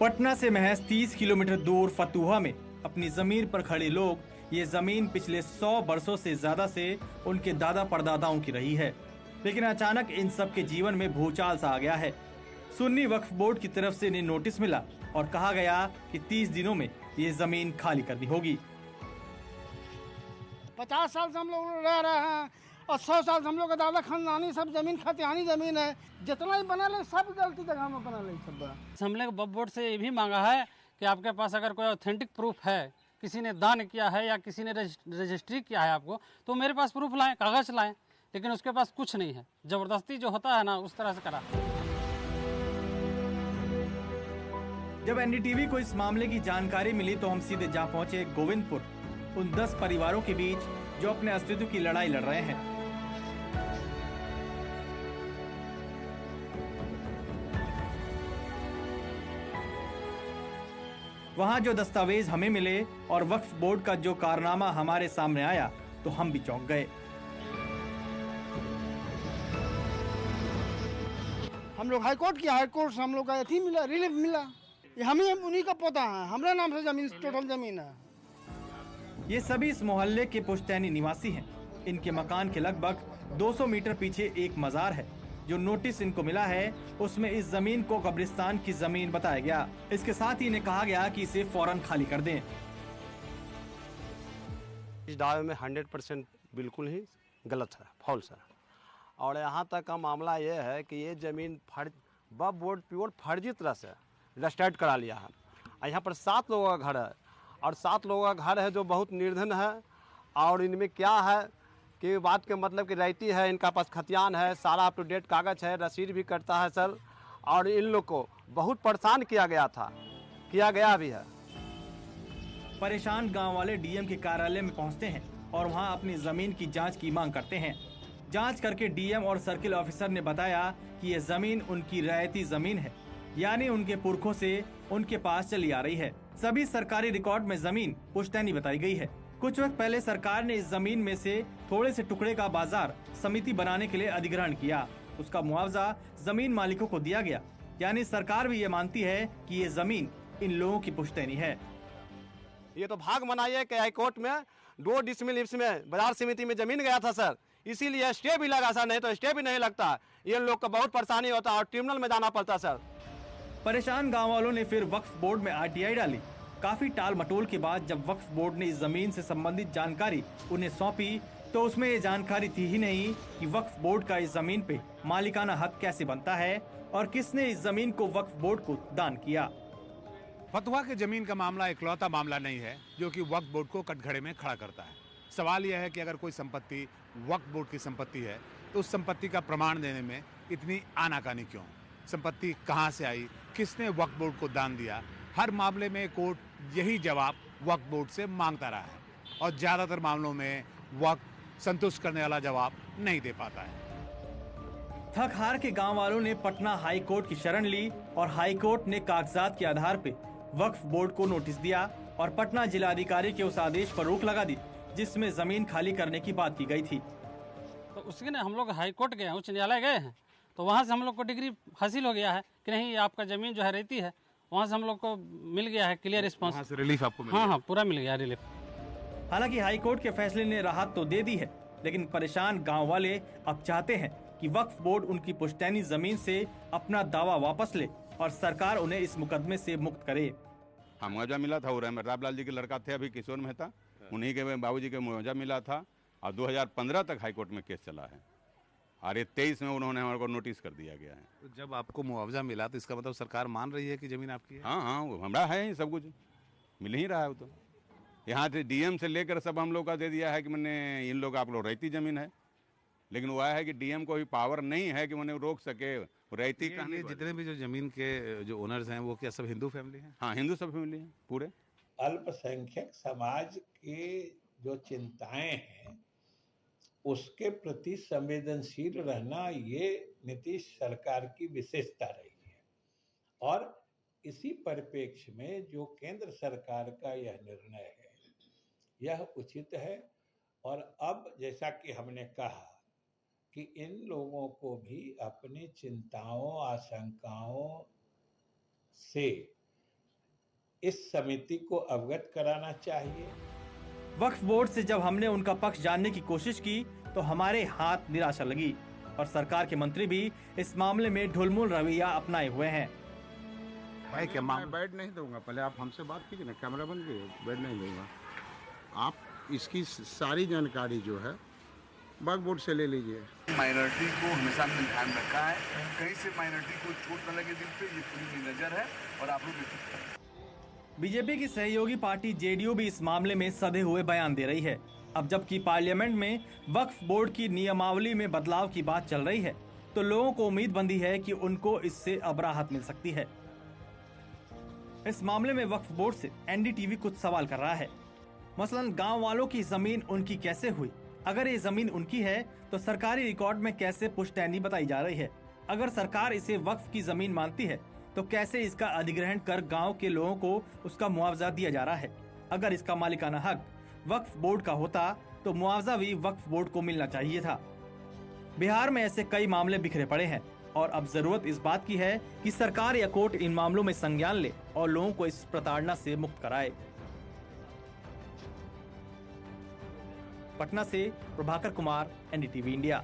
पटना से महज 30 किलोमीटर दूर फतुहा में अपनी जमीन पर खड़े लोग ये जमीन पिछले 100 वर्षों से ज्यादा से उनके दादा परदादाओं की रही है। लेकिन अचानक इन सब के जीवन में भूचाल सा आ गया है। सुन्नी वक्फ बोर्ड की तरफ से इन्हें नोटिस मिला और कहा गया कि 30 दिनों में ये जमीन खाली करनी होगी। 50 साल से हम लोग रह रहे हैं और 100 साल से हम लोग का दादा खानदानी सब जमीन खतियानी जमीन है। जितना ही बना ले सब गलती जगह में बना ले सब। हमने वक्फ बोर्ड से ये भी मांगा है कि आपके पास अगर कोई ऑथेंटिक प्रूफ है, किसी ने दान किया है या किसी ने रजिस्ट्री किया है आपको, तो मेरे पास प्रूफ लाएं, कागज लाएं। लेकिन उसके पास कुछ नहीं है। जबरदस्ती जो होता है ना, उस तरह से करा। जब एनडीटीवी को इस मामले की जानकारी मिली तो हम सीधे जा पहुंचे गोविंदपुर, उन 10 परिवारों के बीच जो अपने अस्तित्व की लड़ाई लड़ रहे हैं। वहां जो दस्तावेज हमें मिले और वक्फ बोर्ड का जो कारनामा हमारे सामने आया तो हम भी चौंक गए। हम लोग हाईकोर्ट किया, हाईकोर्ट से हम लोग का अथी मिला, रिलीफ मिला। ये हम ही उन्हीं का पोता है, हमारे नाम से जमीन, टोटल जमीन है। ये सभी इस मोहल्ले के पुश्तैनी निवासी हैं। इनके मकान के लगभग 200 मीटर पीछे एक मजार है। जो नोटिस इनको मिला है उसमें इस जमीन को कब्रिस्तान की जमीन बताया गया। इसके साथ ही इन्हें कहा गया कि इसे फौरन खाली कर दें। इस दावे में 100% बिल्कुल ही गलत है, फॉल्स है। और यहाँ तक का मामला ये है कि ये ज़मीन वक्फ बोर्ड प्योर फर्जी तरह से रजिस्टर्ड करा लिया है। यहाँ पर 7 लोगों का घर है और 7 लोगों का घर है जो बहुत निर्धन है। और इनमें क्या है कि बात के मतलब कि रहती है, इनका पास खतियान है, सारा अप टू डेट कागज है, रसीद भी करता है सर। और इन लोग को बहुत परेशान किया गया भी है। परेशान गांव वाले डीएम के कार्यालय में पहुंचते हैं और वहां अपनी जमीन की जांच की मांग करते हैं। जांच करके डीएम और सर्किल ऑफिसर ने बताया कि ये जमीन उनकी रैयती जमीन है, यानी उनके पुरखों से उनके पास चली आ रही है। सभी सरकारी रिकॉर्ड में जमीन पुश्तैनी बताई गई है। कुछ वक्त पहले सरकार ने इस जमीन में से थोड़े से टुकड़े का बाजार समिति बनाने के लिए अधिग्रहण किया। उसका मुआवजा जमीन मालिकों को दिया गया। यानी सरकार भी ये मानती है कि ये जमीन इन लोगों की पुश्तैनी है। ये तो भाग मनाइए कि हाईकोर्ट में 2 डिसमिल में बाजार समिति में जमीन गया था सर, इसीलिए स्टे भी लगा सर, नहीं तो स्टे भी नहीं लगता। ये लोग को बहुत परेशानी होता और ट्रिब्यूनल में जाना पड़ता सर। परेशान गाँव वालों ने फिर वक्फ बोर्ड में आरटीआई डाली। काफी टाल मटोल के बाद जब वक्फ बोर्ड ने इस जमीन से संबंधित जानकारी उन्हें सौंपी तो उसमें ये जानकारी थी ही नहीं कि वक्फ बोर्ड का इस जमीन पे मालिकाना हक कैसे बनता है और किसने इस जमीन को वक्फ बोर्ड को दान किया। फतुहा के जमीन का मामला इकलौता मामला नहीं है जो कि वक्फ बोर्ड को कटघरे में खड़ा करता है। सवाल यह है कि अगर कोई संपत्ति वक्फ बोर्ड की संपत्ति है तो उस संपत्ति का प्रमाण देने में इतनी आनाकानी क्यों? संपत्ति कहाँ से आई, किसने वक्फ बोर्ड को दान दिया? हर मामले में कोर्ट यही जवाब वक्फ बोर्ड से मांगता रहा है और ज्यादातर मामलों में वक्फ संतुष्ट करने वाला जवाब नहीं दे पाता है। थक हार के गांव वालों ने पटना हाई कोर्ट की शरण ली और हाई कोर्ट ने कागजात के आधार पे वक्फ बोर्ड को नोटिस दिया और पटना जिलाधिकारी के उस आदेश पर रोक लगा दी जिसमें जमीन खाली करने की बात की गई थी। तो उसके ने हम लोग हाई कोर्ट गए हैं, उच्च न्यायालय गए हैं, तो वहाँ से हम लोग को डिग्री हासिल हो गया है कि नहीं आपका जमीन जो है रहती है। वहाँ से हम लोग को मिल गया है क्लियर रिस्पॉन्स। वहाँ से रिलीफ आपको मिल गया? हाँ, पूरा मिल गया रिलीफ। हालांकि हाईकोर्ट के फैसले ने राहत तो दे दी है, लेकिन परेशान गांव वाले अब चाहते हैं कि वक्फ बोर्ड उनकी पुश्तैनी जमीन से अपना दावा वापस ले और सरकार उन्हें इस मुकदमे से मुक्त करे। मुआवजा मिला था, राम लाल जी के लड़का थे अभी किशोर मेहता, उन्हीं के बाबूजी के मुआवजा मिला था और 2015 तक हाईकोर्ट में केस चला है और 23 में उन्होंने हमारे को नोटिस कर दिया गया है। तो जब आपको मुआवजा मिला तो इसका मतलब सरकार मान रही है कि जमीन आपकी है? हाँ, वो हमारा है ही, सब कुछ मिल ही रहा है। वो तो यहाँ से डीएम से लेकर सब हम लोग का दे दिया है कि मैंने इन लोग आप लोग रहती जमीन है, लेकिन वो है कि डीएम को भी पावर नहीं है कि मैंने रोक सके रहती। ये जितने भी जो जमीन के जो ओनर्स हैं वो क्या सब हिंदू फैमिली हैं? हाँ, हिंदू सब फैमिली है पूरे। अल्पसंख्यक समाज के जो चिंताएं हैं उसके प्रति संवेदनशील रहना ये नीतीश सरकार की विशेषता रही है और इसी परिप्रेक्ष्य में जो केंद्र सरकार का यह निर्णय है यह उचित है। और अब जैसा कि हमने कहा कि इन लोगों को भी अपनी चिंताओं आशंकाओं से इस समिति को अवगत कराना चाहिए। वक्फ बोर्ड से जब हमने उनका पक्ष जानने की कोशिश की तो हमारे हाथ निराशा लगी और सरकार के मंत्री भी इस मामले में ढुलमुल रवैया अपनाए हुए हैं। मैं बैठ नहीं दूंगा, पहले आप हमसे बात कीजिए ना, कैमरा बंद कीजिए, बैठ नहीं दूंगा। आप इसकी सारी जानकारी जो है वक्फ बोर्ड से ले लीजिए। माइनॉरिटी को हमेशा हमने ध्यान रखा है, कहीं से माइनॉरिटी को चोट न लगे दिल पे, ये पूरी नजर है और आप लोग। बीजेपी की सहयोगी पार्टी जेडीयू भी इस मामले में सधे हुए बयान दे रही है। अब जबकि पार्लियामेंट में वक्फ बोर्ड की नियमावली में बदलाव की बात चल रही है तो लोगों को उम्मीद बंधी है कि उनको इससे अब राहत मिल सकती है। इस मामले में वक्फ बोर्ड से एनडीटीवी कुछ सवाल कर रहा है। मसलन गांव वालों की जमीन उनकी कैसे हुई? अगर ये जमीन उनकी है तो सरकारी रिकॉर्ड में कैसे पुश्तैनी बताई जा रही है? अगर सरकार इसे वक्फ की जमीन मानती है तो कैसे इसका अधिग्रहण कर गांव के लोगों को उसका मुआवजा दिया जा रहा है? अगर इसका मालिकाना हक वक्फ बोर्ड का होता तो मुआवजा भी वक्फ बोर्ड को मिलना चाहिए था। बिहार में ऐसे कई मामले बिखरे पड़े हैं और अब जरूरत इस बात की है कि सरकार या कोर्ट इन मामलों में संज्ञान ले और लोगों को इस प्रताड़ना से मुक्त कराए। पटना से प्रभाकर कुमार, एनडीटीवी इंडिया।